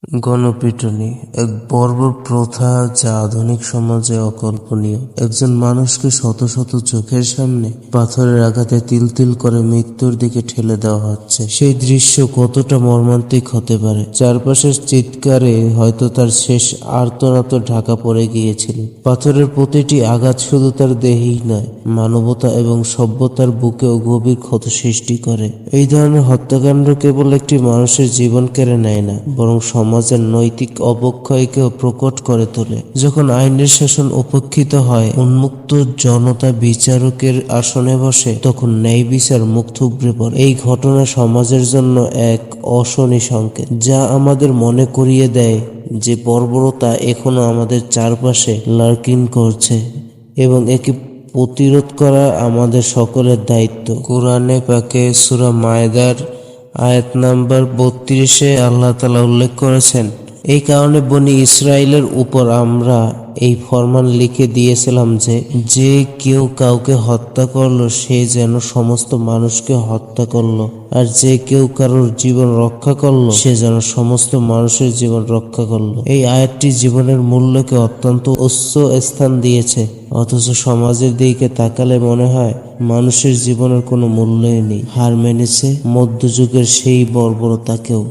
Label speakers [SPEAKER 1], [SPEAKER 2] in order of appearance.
[SPEAKER 1] গণপিটুনি এক বর্বর প্রথা যা আধুনিক সমাজে অকল্পনীয়। একজন মানুষকে শত শত চোখের সামনে পাথরের আঘাতে তিল তিল করে মৃত্যুর দিকে ঠেলে দেওয়া হচ্ছে। সেই দৃশ্য কতটা মর্মান্তিক হতে পারে। চারপাশের চিৎকারে হয়তো তার শেষ আর্তনাদ ঢাকা পড়ে গিয়েছিল। পাথরের প্রতিটি আঘাত শুধু তার দেহেই নয়, মানবতা এবং সভ্যতার বুকেও গভীর ক্ষত সৃষ্টি করে। এই ধরনের হত্যাকাণ্ড কেবল একটি মানুষের জীবন কেড়ে নেয় না, বরং সমাজের নৈতিক অবক্ষয়কেও প্রকট করে তোলে। যখন আইনের শাসন উপেক্ষিত হয়, উন্মুক্ত জনতা বিচারকের আসনে বসে, তখন ন্যায় বিচার মুখ থুবড়ে পড়ে। এই ঘটনা সমাজের জন্য এক অশনি সংকেত, যা আমাদের মনে করিয়ে দেয় যে বর্বরতা এখনো আমাদের চারপাশে লার্কিং করছে এবং একে প্রতিরোধ করা আমাদের সকলের দায়িত্ব। কোরআনে পাকে সূরা মায়েদার আয়াত নাম্বার 32-এ আল্লাহ তাআলা উল্লেখ করেছেন, এই কারণে বনি ইসরাইলের উপর আমরা এই ফরমান লিখে দিয়েছিলাম যে, যে কেউ কাউকে হত্যা করলো সে যেন সমস্ত মানুষকে হত্যা করলো, আর যে কেউ কারোর জীবন রক্ষা করলো সে যেন সমস্ত মানুষের জীবন রক্ষা করলো। এই আয়াতটি জীবনের মূল্যকে অত্যন্ত উচ্চ স্থান দিয়েছে, অথচ সমাজের দিকে তাকালে মনে হয় মানুষের জীবনের কোনো মূল্যই নেই। হার মেনেছে মধ্যযুগের সেই বর্বরতাকেও।